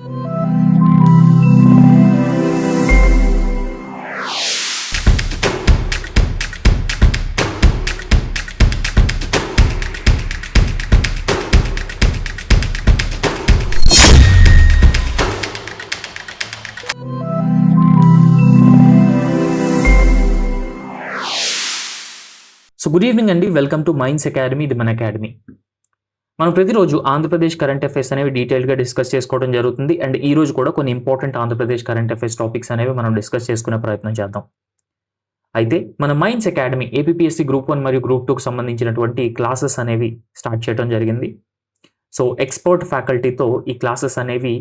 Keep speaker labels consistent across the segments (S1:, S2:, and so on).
S1: So good evening అండి, welcome to minds academy. ఇది మన అకాడమీ. మనం ప్రతిరోజు ఆంధ్రప్రదేశ్ కరెంట్ అఫైర్స్ అనేవి డీటెయిల్గా డిస్కస్ చేసుకోవడం జరుగుతుంది. అండ్ ఈ రోజు కూడా కొన్ని important Andhra Pradesh current affairs topics అనేవి మనం డిస్కస్ చేసుకునే ప్రయత్నం చేద్దాం. అయితే మన మైండ్స్ అకాడమీ ఏపీఎస్సీ గ్రూప్ 1 మరియు గ్రూప్ 2కు సంబంధించినటువంటి క్లాసెస్ అనేవి స్టార్ట్ చేయడం జరిగింది. సో ఎక్స్పర్ట్ ఫ్యాకల్టీతో ఈ క్లాసెస్ అనేవి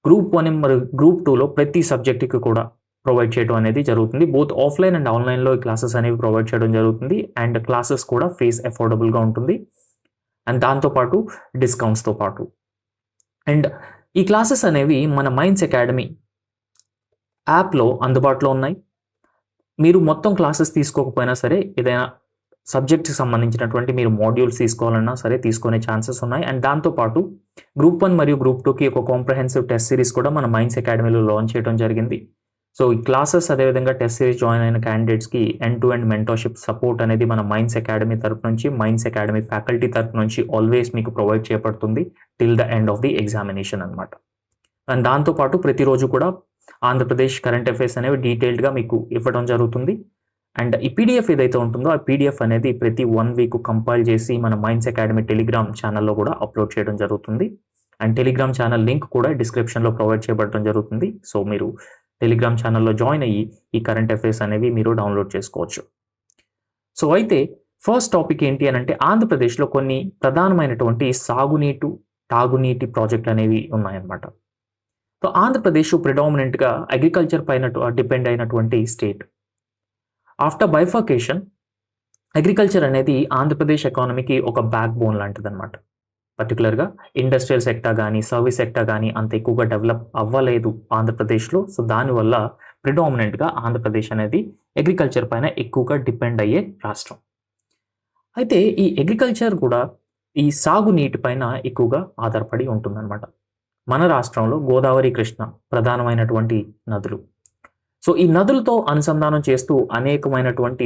S1: గ్రూప్ 1 మరియు గ్రూప్ 2లో ప్రతి సబ్జెక్టుకి కూడా ప్రొవైడ్ చేయడం అనేది జరుగుతుంది. బోత్ ఆఫ్లైన్ అండ్ ఆన్లైన్లో ఈ క్లాసెస్ అనేవి ప్రొవైడ్ చేయడం జరుగుతుంది. అండ్ క్లాసెస్ కూడా ఫీజ్ అఫోర్డబుల్గా ఉంటుంది. అండ్ దాంతోపాటు డిస్కౌంట్స్తో పాటు. అండ్ ఈ క్లాసెస్ అనేవి మన మైండ్స్ అకాడమీ యాప్లో అందుబాటులో ఉన్నాయి. మీరు మొత్తం క్లాసెస్ తీసుకోకపోయినా సరే, ఏదైనా సబ్జెక్ట్కి సంబంధించినటువంటి మీరు మాడ్యూల్స్ తీసుకోవాలన్నా సరే తీసుకునే ఛాన్సెస్ ఉన్నాయి. అండ్ దాంతోపాటు గ్రూప్ 1 మరియు గ్రూప్ 2కి ఒక కాంప్రహెన్సివ్ టెస్ట్ సిరీస్ కూడా మన మైండ్స్ అకాడమీలో లాంచ్ చేయడం జరిగింది. సో ఈ క్లాసెస్ అదేవిధంగా టెస్ట్ సిరీస్ జాయిన్ అయిన క్యాండిడేట్స్కి end to end mentorship support అనేది మన మైండ్స్ అకాడమీ తరపు నుంచి, మైండ్స్ అకాడమీ ఫ్యాకల్టీ తరపు నుంచి ఆల్వేస్ మీకు ప్రొవైడ్ చేయబడుతుంది till the end of the examination అనమాట. అండ్ దాంతోపాటు ప్రతిరోజు కూడా ఆంధ్రప్రదేశ్ కరెంట్ అఫైర్స్ అనేవి డీటెయిల్డ్గా మీకు ఇవ్వడం జరుగుతుంది. అండ్ ఈ పీడిఎఫ్ ఏదైతే ఉంటుందో ఆ పీడిఎఫ్ అనేది ప్రతి 1 వీక్ కంపైల్ చేసి మన మైండ్స్ అకాడమీ టెలిగ్రామ్ ఛానల్లో కూడా అప్లోడ్ చేయడం జరుగుతుంది. అండ్ టెలిగ్రామ్ ఛానల్ లింక్ కూడా డిస్క్రిప్షన్లో ప్రొవైడ్ చేయబడడం జరుగుతుంది. సో మీరు టెలిగ్రామ్ ఛానల్లో జాయిన్ అయ్యి ఈ కరెంట్ అఫైర్స్ అనేవి మీరు డౌన్లోడ్ చేసుకోవచ్చు. సో అయితే ఫస్ట్ టాపిక్ ఏంటి అని అంటే, ఆంధ్రప్రదేశ్లో కొన్ని ప్రధానమైనటువంటి తాగునీటి ప్రాజెక్టులు అనేవి ఉన్నాయన్నమాట. సో ఆంధ్రప్రదేశ్ ప్రిడామినెంట్గా అగ్రికల్చర్ పైన డిపెండ్ అయినటువంటి స్టేట్. ఆఫ్టర్ బైఫర్కేషన్ అగ్రికల్చర్ అనేది ఆంధ్రప్రదేశ్ ఎకానమీకి ఒక బ్యాక్ బోన్ లాంటిది అనమాట. పర్టికులర్గా ఇండస్ట్రియల్ సెక్టర్ కానీ సర్వీస్ సెక్టర్ కానీ అంత ఎక్కువగా డెవలప్ అవ్వలేదు ఆంధ్రప్రదేశ్లో. సో దానివల్ల ప్రిడామినెంట్గా ఆంధ్రప్రదేశ్ అనేది అగ్రికల్చర్ పైన ఎక్కువగా డిపెండ్ అయ్యే రాష్ట్రం. అయితే ఈ అగ్రికల్చర్ కూడా ఈ సాగునీటి పైన ఎక్కువగా ఆధారపడి ఉంటుందన్నమాట. మన రాష్ట్రంలో గోదావరి, కృష్ణ ప్రధానమైనటువంటి నదులు. సో ఈ నదులతో అనుసంధానం చేస్తూ అనేకమైనటువంటి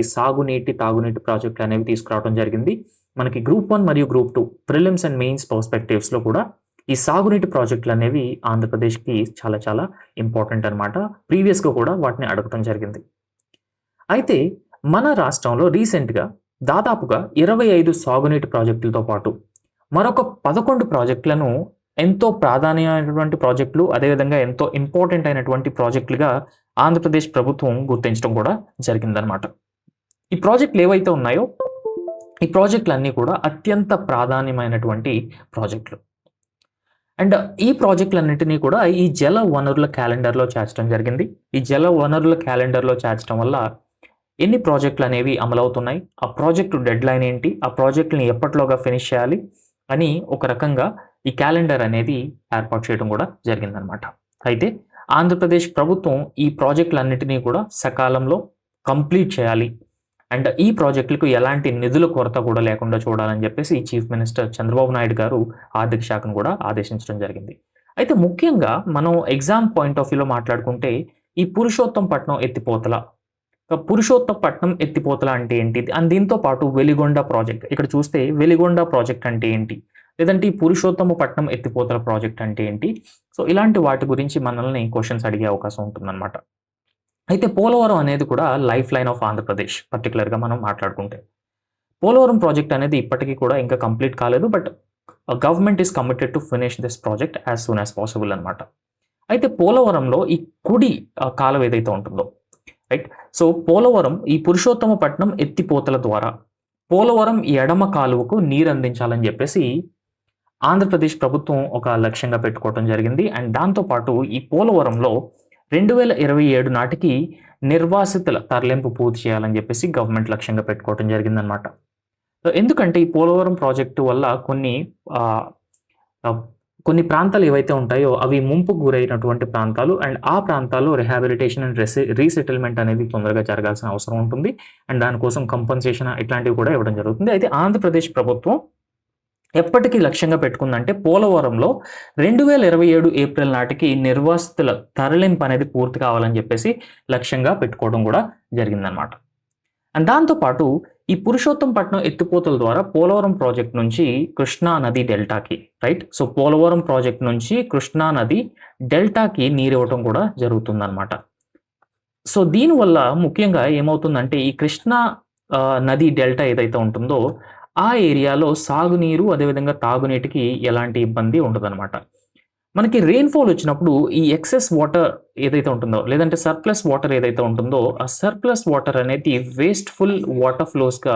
S1: తాగునీటి ప్రాజెక్టులు అనేవి తీసుకురావడం జరిగింది. మనకి గ్రూప్ 1 మరియు గ్రూప్ 2 ప్రిలిమ్స్ అండ్ మెయిన్స్ పర్స్పెక్టివ్స్లో కూడా ఈ సాగునీటి ప్రాజెక్టులు అనేవి ఆంధ్రప్రదేశ్కి చాలా చాలా ఇంపార్టెంట్ అనమాట. ప్రీవియస్గా కూడా వాటిని అడగటం జరిగింది. అయితే మన రాష్ట్రంలో రీసెంట్గా దాదాపుగా 25 సాగునీటి ప్రాజెక్టులతో పాటు మరొక 11 ప్రాజెక్టులను ఎంతో ప్రాధాన్యమైనటువంటి ప్రాజెక్టులు, అదేవిధంగా ఎంతో ఇంపార్టెంట్ అయినటువంటి ప్రాజెక్టులుగా ఆంధ్రప్రదేశ్ ప్రభుత్వం గుర్తించడం కూడా జరిగిందనమాట. ఈ ప్రాజెక్టులు ఏవైతే ఉన్నాయో ఈ ప్రాజెక్టులన్నీ కూడా అత్యంత ప్రాధాన్యమైనటువంటి ప్రాజెక్టులు. అండ్ ఈ ప్రాజెక్టులన్నింటినీ కూడా ఈ జల వనరుల క్యాలెండర్లో చేర్చడం జరిగింది. ఈ జల వనరుల క్యాలెండర్లో చేర్చడం వల్ల ఎన్ని ప్రాజెక్టులు అనేవి అమలవుతున్నాయి, ఆ ప్రాజెక్టు డెడ్ లైన్ ఏంటి, ఆ ప్రాజెక్టుని ఎప్పటిలోగా ఫినిష్ చేయాలి అని ఒక రకంగా ఈ క్యాలెండర్ అనేది ఏర్పాటు చేయడం కూడా జరిగిందనమాట. అయితే ఆంధ్రప్రదేశ్ ప్రభుత్వం ఈ ప్రాజెక్టులన్నింటినీ కూడా సకాలంలో కంప్లీట్ చేయాలి అండ్ ఈ ప్రాజెక్టులకు ఎలాంటి నిధుల కొరత కూడా లేకుండా చూడాలని చెప్పేసి చీఫ్ మినిస్టర్ చంద్రబాబు నాయుడు గారు ఆర్థిక శాఖను కూడా ఆదేశించడం జరిగింది. అయితే ముఖ్యంగా మనం ఎగ్జామ్ పాయింట్ ఆఫ్ వ్యూలో మాట్లాడుకుంటే ఈ పురుషోత్తంపట్నం ఎత్తిపోతల అంటే ఏంటి, అండ్ దీంతో పాటు వెలిగొండ ప్రాజెక్ట్, ఇక్కడ చూస్తే వెలిగొండ ప్రాజెక్ట్ అంటే ఏంటి, లేదంటే ఈ పురుషోత్తమపట్నం ఎత్తిపోతల ప్రాజెక్ట్ అంటే ఏంటి. సో ఇలాంటి వాటి గురించి మనల్ని క్వశ్చన్స్ అడిగే అవకాశం ఉంటుందన్నమాట. అయితే పోలవరం అనేది కూడా లైఫ్ లైన్ ఆఫ్ ఆంధ్రప్రదేశ్. పర్టికులర్గా మనం మాట్లాడుకుంటే పోలవరం ప్రాజెక్ట్ అనేది ఇప్పటికీ కూడా ఇంకా కంప్లీట్ కాలేదు. But government is committed to finish this project as soon as possible అనమాట. అయితే పోలవరంలో ఈ కుడి కాలం ఏదైతే ఉంటుందో, రైట్, సో పోలవరం ఈ పురుషోత్తమపట్నం ఎత్తిపోతల ద్వారా పోలవరం ఎడమ కాలువకు నీరు అందించాలని చెప్పేసి ఆంధ్రప్రదేశ్ ప్రభుత్వం ఒక లక్ష్యంగా పెట్టుకోవడం జరిగింది. అండ్ దాంతోపాటు ఈ పోలవరంలో 2027 నాటికి నిర్వాసితుల తరలింపు పూర్తి చేయాలని చెప్పేసి గవర్నమెంట్ లక్ష్యంగా పెట్టుకోవడం జరిగిందనమాట. ఎందుకంటే ఈ పోలవరం ప్రాజెక్టు వల్ల కొన్ని ప్రాంతాలు ఏవైతే ఉంటాయో అవి ముంపుకు గురైనటువంటి ప్రాంతాలు. అండ్ ఆ ప్రాంతాల్లో రిహాబిలిటేషన్ అండ్ రీసెటిల్మెంట్ అనేది తొందరగా జరగాల్సిన అవసరం ఉంటుంది. అండ్ దానికోసం కంపన్సేషన్ ఇట్లాంటివి కూడా ఇవ్వడం జరుగుతుంది. అయితే ఆంధ్రప్రదేశ్ ప్రభుత్వం ఎప్పటికీ లక్ష్యంగా పెట్టుకుందంటే పోలవరంలో 2027 ఏప్రిల్ నాటికి నిర్వాసితుల తరలింపు అనేది పూర్తి కావాలని చెప్పేసి లక్ష్యంగా పెట్టుకోవడం కూడా జరిగిందనమాట. అండ్ దాంతోపాటు ఈ పురుషోత్తంపట్నం ఎత్తిపోతల ద్వారా పోలవరం ప్రాజెక్ట్ నుంచి కృష్ణా నది డెల్టాకి, రైట్, సో పోలవరం ప్రాజెక్ట్ నుంచి కృష్ణా నది డెల్టాకి నీరు ఇవ్వటం కూడా జరుగుతుందన్నమాట. సో దీనివల్ల ముఖ్యంగా ఏమవుతుందంటే ఈ కృష్ణా నది డెల్టా ఏదైతే ఉంటుందో ఆ ఏరియాలో సాగునీరు అదేవిధంగా తాగునీటికి ఎలాంటి ఇబ్బంది ఉండదన్నమాట. మనకి రెయిన్ఫాల్ వచ్చినప్పుడు ఈ ఎక్సెస్ వాటర్ ఏదైతే ఉంటుందో లేదంటే సర్ప్లస్ వాటర్ ఏదైతే ఉంటుందో ఆ సర్ప్లస్ వాటర్ అనేది వేస్ట్ఫుల్ వాటర్ ఫ్లోస్గా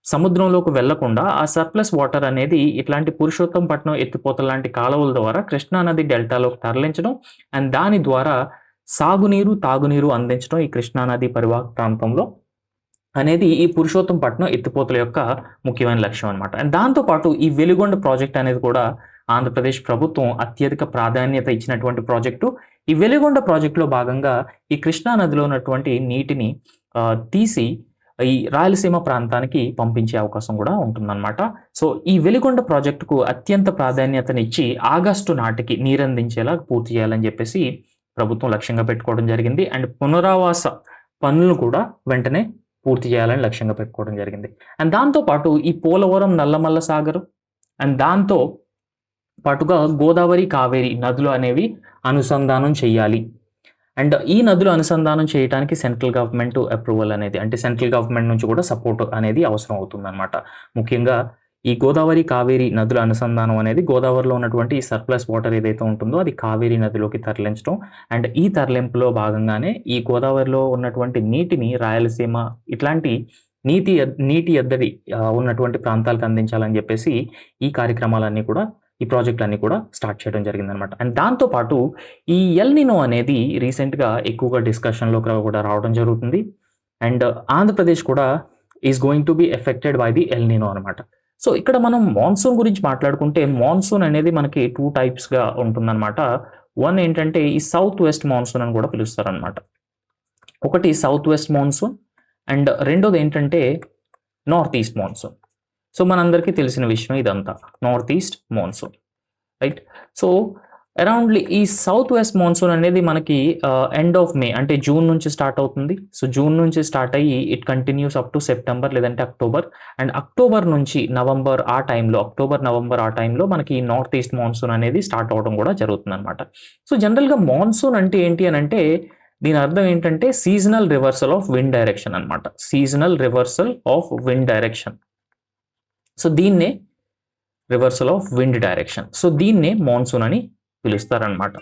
S1: సముద్రంలోకి వెళ్లకుండా ఆ సర్ప్లస్ వాటర్ అనేది ఇట్లాంటి పురుషోత్తంపట్నం ఎత్తిపోతల లాంటి కాలువల ద్వారా కృష్ణానది డెల్టాలోకి తరలించడం అండ్ దాని ద్వారా సాగునీరు తాగునీరు అందించడం ఈ కృష్ణానది పరివాహక ప్రాంతంలో అనేది ఈ పురుషోత్తంపట్నం ఎత్తిపోతల యొక్క ముఖ్యమైన లక్ష్యం అనమాట. అండ్ దాంతోపాటు ఈ వెలుగొండ ప్రాజెక్ట్ అనేది కూడా ఆంధ్రప్రదేశ్ ప్రభుత్వం అత్యధిక ప్రాధాన్యత ఇచ్చినటువంటి ప్రాజెక్టు. ఈ వెలుగొండ ప్రాజెక్టులో భాగంగా ఈ కృష్ణా నదిలో ఉన్నటువంటి నీటిని తీసి ఈ రాయలసీమ ప్రాంతానికి పంపించే అవకాశం కూడా ఉంటుందన్నమాట. సో ఈ వెలుగొండ ప్రాజెక్టుకు అత్యంత ప్రాధాన్యతనిచ్చి ఆగస్టు నాటికి నీరందించేలా పూర్తి చేయాలని చెప్పేసి ప్రభుత్వం లక్ష్యంగా పెట్టుకోవడం జరిగింది. అండ్ పునరావాస పనులను కూడా వెంటనే పూర్తి చేయాలని లక్ష్యంగా పెట్టుకోవడం జరిగింది. అండ్ దాంతోపాటు ఈ పోలవరం నల్లమల్ల సాగర్ అండ్ దాంతో పాటుగా గోదావరి కావేరి నదులు అనేవి అనుసంధానం చేయాలి. అండ్ ఈ నదులు అనుసంధానం చేయడానికి సెంట్రల్ గవర్నమెంట్ అప్రూవల్ అనేది అంటే సెంట్రల్ గవర్నమెంట్ నుంచి కూడా సపోర్ట్ అనేది అవసరం అవుతుందన్నమాట. ముఖ్యంగా ఈ గోదావరి కావేరి నదుల అనుసంధానం అనేది గోదావరిలో ఉన్నటువంటి ఈ సర్ప్లస్ వాటర్ ఏదైతే ఉంటుందో అది కావేరి నదిలోకి తరలించడం అండ్ ఈ తరలింపులో భాగంగానే ఈ గోదావరిలో ఉన్నటువంటి నీటిని రాయలసీమ ఇట్లాంటి నీటి ఎద్దడి ఉన్నటువంటి ప్రాంతాలకు అందించాలని చెప్పేసి ఈ కార్యక్రమాలన్నీ కూడా ఈ ప్రాజెక్టులన్నీ కూడా స్టార్ట్ చేయడం జరిగిందనమాట. అండ్ దాంతోపాటు ఈ ఎల్ నినో అనేది రీసెంట్గా ఎక్కువగా డిస్కషన్లోకి కూడా రావడం జరుగుతుంది. అండ్ ఆంధ్రప్రదేశ్ కూడా is going to be affected by the El Nino అనమాట. సో ఇక్కడ మనం మాన్సూన్ గురించి మాట్లాడుకుంటే మాన్సూన్ అనేది మనకి 2 టైప్స్గా ఉంటుందన్నమాట. వన్ ఏంటంటే ఈ సౌత్ వెస్ట్ మాన్సూన్ అని కూడా పిలుస్తారనమాట. ఒకటి సౌత్ వెస్ట్ మాన్సూన్ అండ్ రెండోది ఏంటంటే నార్త్ ఈస్ట్ మాన్సూన్. సో మనందరికీ తెలిసిన విషయం ఇదంతా north east monsoon, right. So అరౌండ్లీ ఈ సౌత్ వెస్ట్ మాన్సూన్ అనేది మనకి ఎండ్ ఆఫ్ మే అంటే జూన్ నుంచి స్టార్ట్ అవుతుంది. సో జూన్ నుంచి స్టార్ట్ అయ్యి it continues up to September లేదంటే అక్టోబర్ అండ్ అక్టోబర్ నుంచి నవంబర్ ఆ టైంలో నవంబర్ ఆ టైంలో మనకి నార్త్ ఈస్ట్ మాన్సూన్ అనేది స్టార్ట్ అవడం కూడా జరుగుతుంది అనమాట. సో జనరల్గా మాన్సూన్ అంటే ఏంటి అని అంటే దీని అర్థం ఏంటంటే seasonal reversal of wind direction అనమాట. Seasonal reversal of wind direction. So దీన్నే reversal of wind direction. So దీన్నే మాన్సూన్ అని పిలుస్తారనమాట,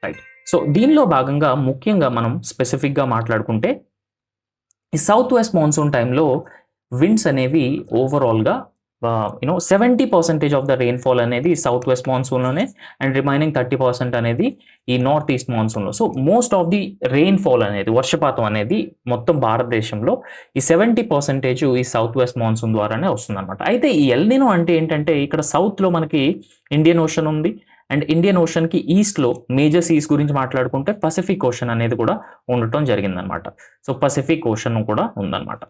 S1: రైట్. సో దీనిలో భాగంగా ముఖ్యంగా మనం స్పెసిఫిక్గా మాట్లాడుకుంటే ఈ సౌత్ వెస్ట్ మాన్సూన్ టైంలో విండ్స్ అనేవి ఓవరాల్గా 70% ఆఫ్ ద రెయిన్ఫాల్ అనేది సౌత్ వెస్ట్ మాన్సూన్లోనే అండ్ రిమైనింగ్ 30% అనేది ఈ నార్త్ ఈస్ట్ మాన్సూన్లో. So most of the rainfall అనేది వర్షపాతం అనేది మొత్తం భారతదేశంలో ఈ 70% ఈ సౌత్ వెస్ట్ మాన్సూన్ ద్వారానే వస్తుందన్నమాట. అయితే ఈ ఎల్ నినో అంటే ఏంటంటే ఇక్కడ సౌత్లో మనకి ఇండియన్ ఓషన్ ఉంది అండ్ ఇండియన్ ఓషన్కి ఈస్ట్లో మేజర్ సీస్ గురించి మాట్లాడుకుంటే పసిఫిక్ ఓషన్ అనేది కూడా ఉండటం జరిగిందనమాట. సో పసిఫిక్ ఓషన్ కూడా ఉందన్నమాట.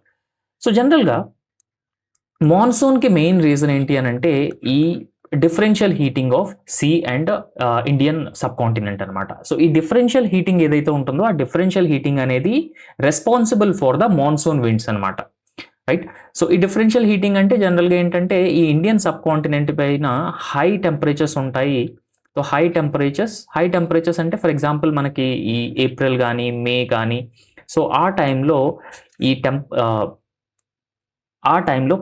S1: సో జనరల్గా మాన్సూన్కి మెయిన్ రీజన్ ఏంటి అని అంటే ఈ differential heating of sea and Indian subcontinent అనమాట. సో ఈ డిఫరెన్షియల్ హీటింగ్ ఏదైతే ఉంటుందో ఆ డిఫరెన్షియల్ హీటింగ్ అనేది responsible for the monsoon winds అనమాట, రైట్. సో ఈ డిఫరెన్షియల్ హీటింగ్ అంటే జనరల్గా ఏంటంటే ఈ ఇండియన్ సబ్ కాంటినెంట్ పైన హై టెంపరేచర్స్ ఉంటాయి. సో హై టెంపరేచర్స్ అంటే ఫర్ ఎగ్జాంపుల్ మనకి ఈ ఏప్రిల్ కానీ మే కానీ సో ఆ టైంలో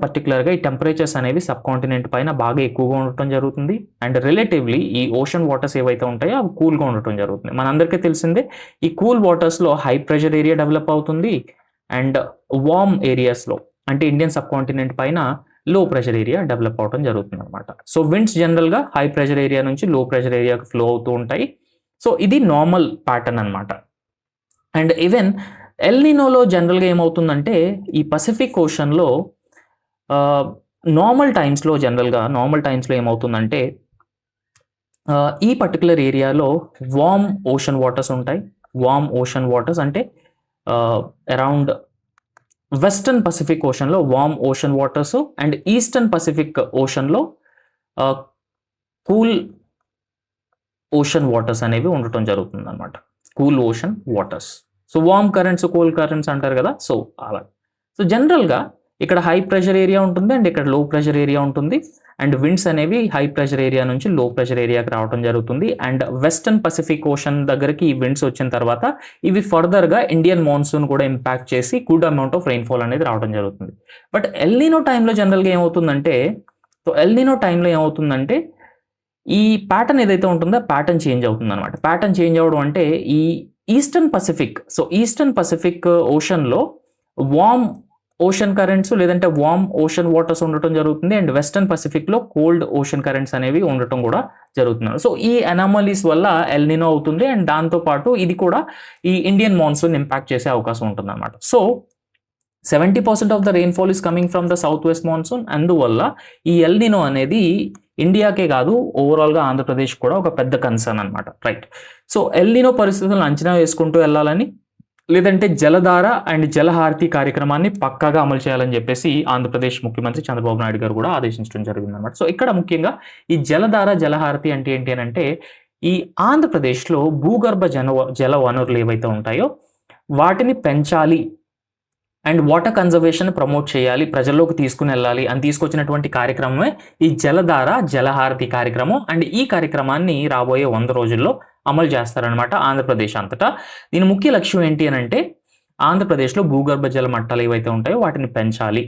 S1: పర్టికులర్గా ఈ టెంపరేచర్స్ అనేవి సబ్ కాంటినెంట్ పైన బాగా ఎక్కువగా ఉండటం జరుగుతుంది అండ్ రిలేటివ్లీ ఈ ఓషన్ వాటర్స్ ఏవైతే ఉంటాయో అవి కూల్గా ఉండటం జరుగుతుంది. మనందరికీ తెలిసిందే ఈ కూల్ వాటర్స్లో హై ప్రెషర్ ఏరియా డెవలప్ అవుతుంది అండ్ వార్మ్ ఏరియాస్లో అంటే ఇండియన్ సబ్ కాంటినెంట్ పైన లో ప్రెషర్ ఏరియా డెవలప్ అవడం జరుగుతుంది అనమాట. సో విండ్స్ జనరల్గా హై ప్రెషర్ ఏరియా నుంచి లో ప్రెషర్ ఏరియాకి ఫ్లో అవుతూ ఉంటాయి. సో ఇది నార్మల్ ప్యాటర్న్ అనమాట. అండ్ ఈవెన్ ఎల్ నినోలో జనరల్గా ఏమవుతుందంటే ఈ పసిఫిక్ ఓషన్లో నార్మల్ టైమ్స్లో ఏమవుతుందంటే ఈ పర్టికులర్ ఏరియాలో వార్మ్ ఓషన్ వాటర్స్ ఉంటాయి. వార్మ్ ఓషన్ వాటర్స్ అంటే అరౌండ్ వెస్టర్న్ పసిఫిక్ ఓషన్లో warm ocean waters and eastern Pacific ఓషన్లో కూల్ ఓషన్ వాటర్స్ అనేవి ఉండటం జరుగుతుంది అనమాట. Cool ocean waters. So warm currents, cold currents అంటారు కదా, సో అలా. సో జనరల్గా ఇక్కడ హై ప్రెషర్ ఏరియా ఉంటుంది అండ్ ఇక్కడ లో ప్రెషర్ ఏరియా ఉంటుంది. అండ్ విండ్స్ అనేవి హై ప్రెషర్ ఏరియా నుంచి లో ప్రెషర్ ఏరియాకి రావడం జరుగుతుంది. అండ్ వెస్టర్న్ పసిఫిక్ ఓషన్ దగ్గరికి ఈ విండ్స్ వచ్చిన తర్వాత ఇవి ఫర్దర్గా ఇండియన్ మాన్సూన్ కూడా ఇంపాక్ట్ చేసి గుడ్ అమౌంట్ ఆఫ్ రెయిన్ఫాల్ అనేది రావడం జరుగుతుంది. బట్ ఎల్నినో టైంలో జనరల్గా ఏమవుతుందంటే, ఈ ప్యాటర్న్ ఏదైతే ఉంటుందో ప్యాటర్న్ చేంజ్ అవుతుంది అనమాట. ప్యాటర్న్ చేంజ్ అవ్వడం అంటే ఈ ఈస్టర్న్ పసిఫిక్ ఓషన్లో వార్మ్ ఓషన్ కరెంట్స్ లేదంటే వార్మ్ ఓషన్ వాటర్స్ ఉండటం జరుగుతుంది. అండ్ వెస్టర్న్ పసిఫిక్లో కోల్డ్ ఓషన్ కరెంట్స్ అనేవి ఉండటం కూడా జరుగుతుంది. సో ఈ అనామలీస్ వల్ల ఎల్నినో అవుతుంది. అండ్ దాంతోపాటు ఇది కూడా ఈ ఇండియన్ మాన్సూన్ ఇంపాక్ట్ చేసే అవకాశం ఉంటుంది అనమాట. So 70% of the rainfall is coming from the south west monsoon. అందువల్ల ఈ ఎల్నినో అనేది ఇండియాకే కాదు, ఓవరాల్గా ఆంధ్రప్రదేశ్ కూడా ఒక పెద్ద కన్సర్న్ అనమాట. రైట్. సో ఎల్నినో పరిస్థితులను అంచనా వేసుకుంటూ వెళ్ళాలని, లేదంటే జలధార అండ్ జలహారతి కార్యక్రమాన్ని పక్కాగా అమలు చేయాలని చెప్పేసి ఆంధ్రప్రదేశ్ ముఖ్యమంత్రి చంద్రబాబు నాయుడు గారు కూడా ఆదేశించడం జరిగింది అనమాట. సో ఇక్కడ ముఖ్యంగా ఈ జలధార జలహారతి అంటే ఏంటి అని అంటే, ఈ ఆంధ్రప్రదేశ్లో భూగర్భ జల వనరులు ఏవైతే ఉంటాయో వాటిని పెంచాలి అండ్ వాటర్ కన్జర్వేషన్ ప్రమోట్ చేయాలి, ప్రజల్లోకి తీసుకుని వెళ్ళాలి అని తీసుకొచ్చినటువంటి కార్యక్రమమే ఈ జలధార జలహారతి కార్యక్రమం. అండ్ ఈ కార్యక్రమాన్ని రాబోయే 100 రోజుల్లో అమలు చేస్తారనమాట ఆంధ్రప్రదేశ్ అంతటా. దీని ముఖ్య లక్ష్యం ఏంటి అని అంటే, ఆంధ్రప్రదేశ్లో భూగర్భ జల మట్టాలు ఏవైతే ఉంటాయో వాటిని పెంచాలి,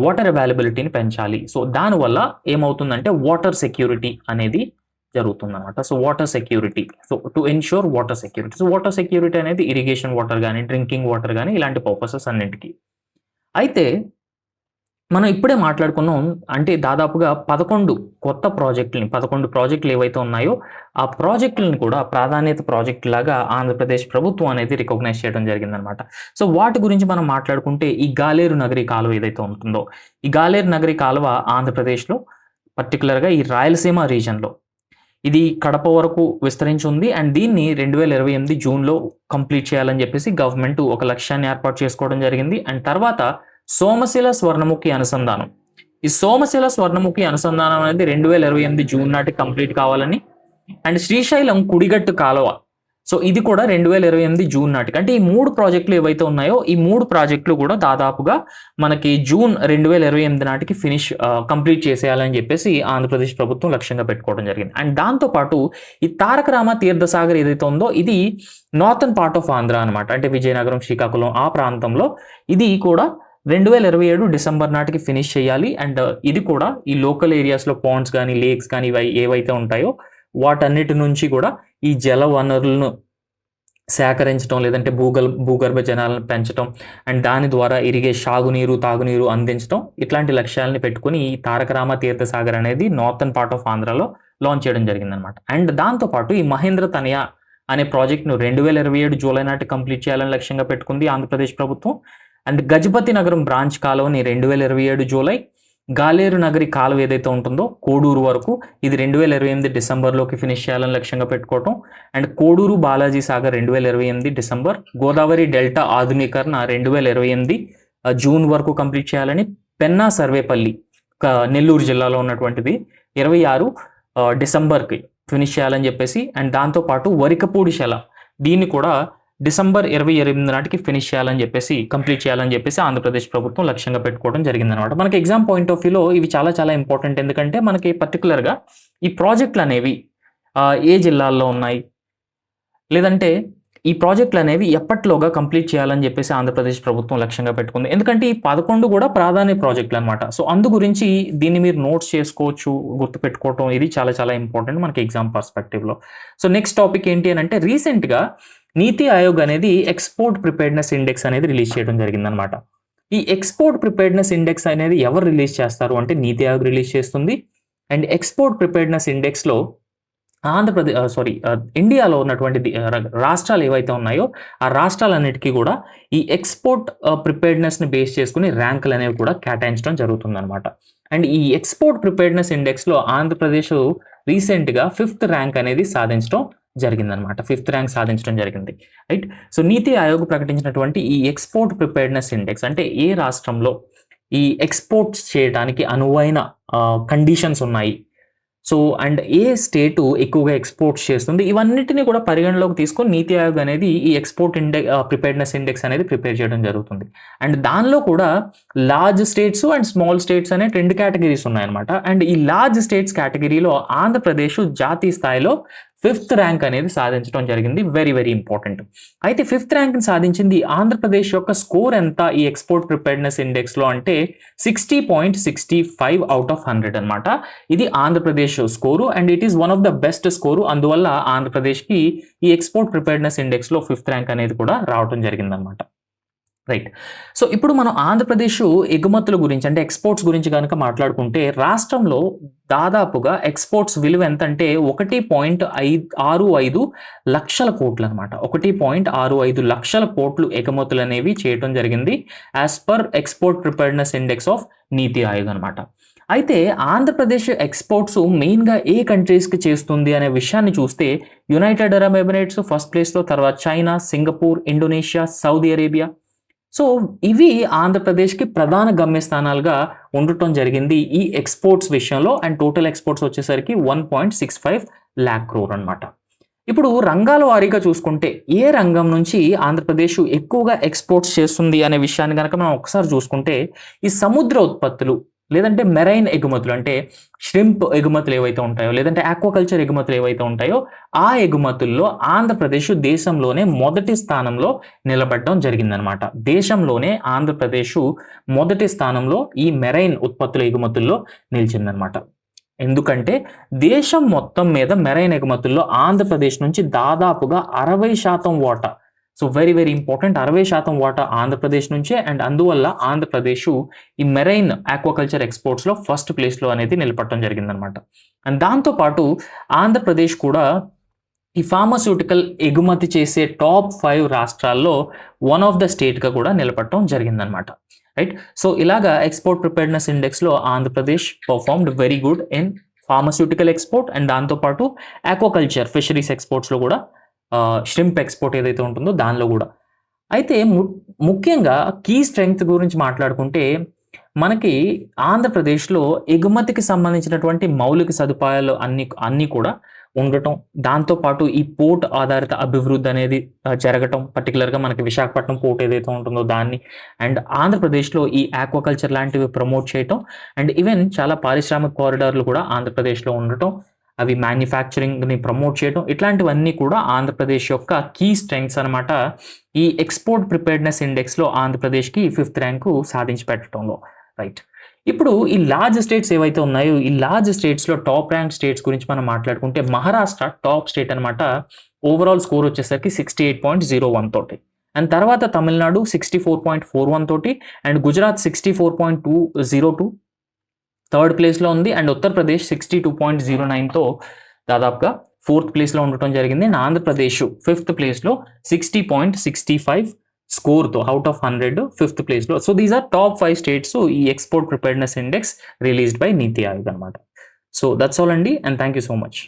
S1: వాటర్ అవైలబిలిటీని పెంచాలి. సో దానివల్ల ఏమవుతుందంటే వాటర్ సెక్యూరిటీ అనేది జరుగుతుందన్నమాట. So water security, so to ensure water security. So water security అనేది ఇరిగేషన్ వాటర్ కానీ, డ్రింకింగ్ వాటర్ కానీ, ఇలాంటి పర్పసెస్ అన్నింటికి. అయితే మనం ఇప్పుడే మాట్లాడుకున్నాం, అంటే దాదాపుగా 11 కొత్త ప్రాజెక్టులని, 11 ప్రాజెక్టులు ఏవైతే ఉన్నాయో ఆ ప్రాజెక్టులను కూడా ప్రాధాన్యత ప్రాజెక్టు లాగా ఆంధ్రప్రదేశ్ ప్రభుత్వం అనేది రికగ్నైజ్ చేయడం జరిగిందనమాట. సో వాటి గురించి మనం మాట్లాడుకుంటే, ఈ గాలేరు నగరి కాలువ ఏదైతే ఉంటుందో, ఈ గాలేరు నగరి కాలువ ఆంధ్రప్రదేశ్లో పర్టికులర్గా ఈ రాయలసీమ రీజన్లో ఇది కడప వరకు విస్తరించి ఉంది. అండ్ దీన్ని 2028 జూన్లో కంప్లీట్ చేయాలని చెప్పేసి గవర్నమెంట్ ఒక లక్ష్యాన్ని ఏర్పాటు చేసుకోవడం జరిగింది. అండ్ తర్వాత సోమశిల స్వర్ణముఖి అనుసంధానం, ఈ సోమశిల స్వర్ణముఖి అనుసంధానం అనేది 2028 జూన్ నాటికి కంప్లీట్ కావాలని. అండ్ శ్రీశైలం కుడిగట్టు కాలువ, సో ఇది కూడా 2028 జూన్ నాటికి. అంటే ఈ 3 ప్రాజెక్టులు ఏవైతే ఉన్నాయో ఈ 3 ప్రాజెక్టులు కూడా దాదాపుగా మనకి జూన్ 2028 నాటికి కంప్లీట్ చేసేయాలని చెప్పేసి ఆంధ్రప్రదేశ్ ప్రభుత్వం లక్ష్యంగా పెట్టుకోవడం జరిగింది. అండ్ దాంతోపాటు ఈ తారక రామ తీర్థసాగర్ ఏదైతే ఉందో ఇది నార్థన్ పార్ట్ ఆఫ్ ఆంధ్ర అనమాట. అంటే విజయనగరం, శ్రీకాకుళం ఆ ప్రాంతంలో ఇది కూడా 2027 డిసెంబర్ నాటికి ఫినిష్ చేయాలి. అండ్ ఇది కూడా ఈ లోకల్ ఏరియాస్లో పాండ్స్ కానీ, లేక్స్ కానీ ఏవైతే ఉంటాయో వాటన్నిటి నుంచి కూడా ఈ జల వనరులను సేకరించడం, లేదంటే భూగర్భ జలాలను పెంచడం అండ్ దాని ద్వారా సాగునీరు, తాగునీరు అందించడం, ఇట్లాంటి లక్ష్యాలని పెట్టుకుని ఈ తారక రామ తీర్థసాగర్ అనేది నార్థన్ పార్ట్ ఆఫ్ ఆంధ్రాలో లాంచ్ చేయడం జరిగిందనమాట. అండ్ దాంతోపాటు ఈ మహేంద్ర తనయ అనే ప్రాజెక్ట్ను 2027 జూలై నాటి కంప్లీట్ చేయాలని లక్ష్యంగా పెట్టుకుంది ఆంధ్రప్రదేశ్ ప్రభుత్వం. అండ్ గజపతి నగరం బ్రాంచ్ కాలువని 2027 జూలై, గాలేరు నగరి కాలువ ఏదైతే ఉంటుందో కోడూరు వరకు ఇది 2028 డిసెంబర్లోకి ఫినిష్ చేయాలని లక్ష్యంగా పెట్టుకోవటం. And Koduru Balaji Sagar 2028 December, Godavari delta ఆధునీకరణ 2028 జూన్ వరకు కంప్లీట్ చేయాలని, పెన్నా సర్వేపల్లి నెల్లూరు జిల్లాలో ఉన్నటువంటిది 26 డిసెంబర్కి ఫినిష్ చేయాలని చెప్పేసి. అండ్ దాంతోపాటు వరికపూడి శల దీన్ని కూడా డిసెంబర్ 28 నాటికి ఫినిష్ చేయాలని చెప్పేసి, కంప్లీట్ చేయాలని చెప్పేసి ఆంధ్రప్రదేశ్ ప్రభుత్వం లక్ష్యంగా పెట్టుకోవడం జరిగిందనమాట. మనకి ఎగ్జామ్ పాయింట్ ఆఫ్ వ్యూలో ఇవి చాలా చాలా ఇంపార్టెంట్. ఎందుకంటే మనకి పర్టికులర్గా ఈ ప్రాజెక్టులు అనేవి ఏ జిల్లాల్లో ఉన్నాయి, లేదంటే ఈ ప్రాజెక్టులు అనేవి ఎప్పట్లోగా కంప్లీట్ చేయాలని చెప్పేసి ఆంధ్రప్రదేశ్ ప్రభుత్వం లక్ష్యంగా పెట్టుకుంది. ఎందుకంటే ఈ 11 కూడా ప్రాధాన్య ప్రాజెక్టులు అనమాట. సో అందు గురించి దీన్ని మీరు నోట్స్ చేసుకోవచ్చు, గుర్తుపెట్టుకోవటం ఇది చాలా చాలా ఇంపార్టెంట్ మనకి ఎగ్జామ్ పర్స్పెక్టివ్లో. సో నెక్స్ట్ టాపిక్ ఏంటి అని అంటే, రీసెంట్గా నీతి ఆయోగ్ అనేది ఎక్స్పోర్ట్ ప్రిపేర్డ్నెస్ ఇండెక్స్ అనేది రిలీజ్ చేయడం జరిగిందనమాట. ఈ ఎక్స్పోర్ట్ ప్రిపేర్డ్నెస్ ఇండెక్స్ అనేది ఎవరు రిలీజ్ చేస్తారు అంటే నీతి ఆయోగ్ రిలీజ్ చేస్తుంది. అండ్ ఎక్స్పోర్ట్ ప్రిపేర్డ్నెస్ ఇండెక్స్లో ఇండియాలో ఉన్నటువంటి రాష్ట్రాలు ఏవైతే ఉన్నాయో ఆ రాష్ట్రాలన్నిటికీ కూడా ఈ ఎక్స్పోర్ట్ ప్రిపేర్డ్నెస్ని బేస్ చేసుకుని ర్యాంకులు అనేవి కూడా కేటాయించడం జరుగుతుందన్నమాట. అండ్ ఈ ఎక్స్పోర్ట్ ప్రిపేర్డ్నెస్ ఇండెక్స్లో ఆంధ్రప్రదేశ్ రీసెంట్గా 5th ర్యాంక్ అనేది సాధించడం జరిగిందనమాట. 5th ర్యాంక్ సాధించడం జరిగింది. రైట్. సో నీతి ఆయోగ్ ప్రకటించినటువంటి ఈ ఎక్స్పోర్ట్ ప్రిపేర్డ్నెస్ ఇండెక్స్ అంటే ఏ రాష్ట్రంలో ఈ ఎక్స్పోర్ట్స్ చేయడానికి అనువైన కండిషన్స్ ఉన్నాయి, సో అండ్ ఏ స్టేటు ఎక్కువగా ఎక్స్పోర్ట్స్ చేస్తుంది, ఇవన్నిటిని కూడా పరిగణలోకి తీసుకొని నీతి ఆయోగ్ అనేది ఈ ఎక్స్పోర్ట్ ప్రిపేర్డ్నెస్ ఇండెక్స్ అనేది ప్రిపేర్ చేయడం జరుగుతుంది. అండ్ దానిలో కూడా large states and small states అనే 2 కేటగిరీస్ ఉన్నాయన్నమాట. అండ్ ఈ లార్జ్ స్టేట్స్ కేటగిరీలో ఆంధ్రప్రదేశ్ జాతీయ స్థాయిలో 5th ర్యాంక్ అనేది సాధించడం జరిగింది. Very very important. అయితే 5th ర్యాంక్ సాధించింది ఆంధ్రప్రదేశ్ యొక్క స్కోర్ ఎంత ఈ ఎక్స్పోర్ట్ ప్రిపేర్డ్నెస్ ఇండెక్స్లో అంటే 60.65 అవుట్ ఆఫ్ 100 అనమాట. ఇది Andhra Pradesh score and it is one of the best score. అందువల్ల ఆంధ్రప్రదేశ్కి ఈ ఎక్స్పోర్ట్ ప్రిపేర్డ్నెస్ ఇండెక్స్లో 5th ర్యాంక్ అనేది కూడా రావడం జరిగిందనమాట. రైట్. సో ఇప్పుడు మనం ఆంధ్రప్రదేశ్ ఎగుమతుల గురించి అంటే ఎక్స్పోర్ట్స్ గురించి కనుక మాట్లాడుకుంటే రాష్ట్రంలో దాదాపుగా ఎక్స్పోర్ట్స్ విలువ ఎంతంటే 1.65 లక్షల కోట్లు అనమాట. 1.65 లక్షల కోట్లు ఎగుమతులు అనేవి చేయడం జరిగింది as per export preparedness index of నీతి ఆయోగ్ అనమాట. అయితే ఆంధ్రప్రదేశ్ ఎక్స్పోర్ట్స్ మెయిన్గా ఏ కంట్రీస్కి చేస్తుంది అనే విషయాన్ని చూస్తే యునైటెడ్ అరబ్ ఎమిరేట్స్ ఫస్ట్ ప్లేస్లో, తర్వాత China, Singapore, Indonesia, Saudi Arabia. So ఇవి ఆంధ్రప్రదేశ్కి ప్రధాన గమ్యస్థానాలుగా ఉండటం జరిగింది ఈ ఎక్స్పోర్ట్స్ విషయంలో. అండ్ టోటల్ ఎక్స్పోర్ట్స్ వచ్చేసరికి 1.65 lakh crore అనమాట. ఇప్పుడు రంగాల వారీగా చూసుకుంటే ఏ రంగం నుంచి ఆంధ్రప్రదేశ్ ఎక్కువగా ఎక్స్పోర్ట్స్ చేస్తుంది అనే విషయాన్ని కనుక మనం ఒకసారి చూసుకుంటే ఈ సముద్ర ఉత్పత్తులు లేదంటే మెరైన్ ఎగుమతులు అంటే ష్రింప్ ఎగుమతులు ఏవైతే ఉంటాయో లేదంటే ఆక్వాకల్చర్ ఎగుమతులు ఏవైతే ఉంటాయో ఆ ఎగుమతుల్లో ఆంధ్రప్రదేశ్ దేశంలోనే మొదటి స్థానంలో నిలబడడం జరిగిందనమాట. దేశంలోనే ఆంధ్రప్రదేశ్ మొదటి స్థానంలో ఈ మెరైన్ ఉత్పత్తుల ఎగుమతుల్లో నిలిచిందనమాట. ఎందుకంటే దేశం మొత్తం మీద మెరైన్ ఎగుమతుల్లో ఆంధ్రప్రదేశ్ నుంచి దాదాపుగా 60% వాటా. సో వెరీ వెరీ ఇంపార్టెంట్, 60% వాటా ఆంధ్రప్రదేశ్ నుంచే. అండ్ అందువల్ల ఆంధ్రప్రదేశ్ ఈ మెరైన్ ఆక్వాకల్చర్ ఎక్స్పోర్ట్స్లో ఫస్ట్ ప్లేస్లో అనేది నిలబడటం జరిగిందనమాట. అండ్ దాంతోపాటు ఆంధ్రప్రదేశ్ కూడా ఈ ఫార్మాస్యూటికల్ ఎగుమతి చేసే టాప్ 5 రాష్ట్రాల్లో వన్ ఆఫ్ ద స్టేట్గా కూడా నిలబడటం జరిగిందనమాట. రైట్. సో ఇలాగా export preparedness ఇండెక్స్లో Andhra Pradesh performed very good in pharmaceutical export and దాంతోపాటు ఆక్వాకల్చర్ ఫిషరీస్ ఎక్స్పోర్ట్స్లో కూడా ష్రింప్ ఎక్స్పోర్ట్ ఏదైతే ఉంటుందో దానిలో కూడా. అయితే ముఖ్యంగా కీ స్ట్రెంగ్త్ గురించి మాట్లాడుకుంటే మనకి ఆంధ్రప్రదేశ్లో ఎగుమతికి సంబంధించినటువంటి మౌలిక సదుపాయాలు అన్నీ కూడా ఉండటం, దాంతోపాటు ఈ పోర్ట్ ఆధారిత అభివృద్ధి అనేది జరగటం, పర్టికులర్గా మనకి విశాఖపట్నం పోర్ట్ ఏదైతే ఉంటుందో దాన్ని, అండ్ ఆంధ్రప్రదేశ్లో ఈ ఆక్వాకల్చర్ లాంటివి ప్రమోట్ చేయటం, అండ్ ఈవెన్ చాలా పారిశ్రామిక కారిడార్లు కూడా ఆంధ్రప్రదేశ్లో ఉండటం, అవి మ్యానుఫ్యాక్చరింగ్ని ప్రమోట్ చేయడం, ఇట్లాంటివన్నీ కూడా ఆంధ్రప్రదేశ్ యొక్క కీ స్ట్రెంగ్స్ అనమాట. ఈ ఎక్స్పోర్ట్ ప్రిపేర్డ్నెస్ ఇండెక్స్లో ఆంధ్రప్రదేశ్కి 5th ర్యాంకు సాధించి పెట్టడంలో. రైట్. ఇప్పుడు ఈ లార్జ్ స్టేట్స్ ఏవైతే ఉన్నాయో ఈ లార్జ్ స్టేట్స్లో టాప్ ర్యాంక్ స్టేట్స్ గురించి మనం మాట్లాడుకుంటే మహారాష్ట్ర టాప్ స్టేట్ అనమాట. ఓవరాల్ స్కోర్ వచ్చేసరికి 68.01 తోటి. అండ్ తర్వాత తమిళనాడు 64.41 తోటి, అండ్ గుజరాత్ 64.202 థర్డ్ ప్లేస్లో ఉంది. అండ్ ఉత్తరప్రదేశ్ 62.09తో దాదాపుగా 4th ప్లేస్లో ఉండటం జరిగింది. అండ్ ఆంధ్రప్రదేశ్ 5th ప్లేస్లో 60.65 స్కోర్తో అవుట్ ఆఫ్ 100 5th ప్లేస్లో. So these are top 5 states ఈ export preparedness index released by NITI Aayog అనమాట. సో దట్స్ ఆల్ అండి, and thank you so much.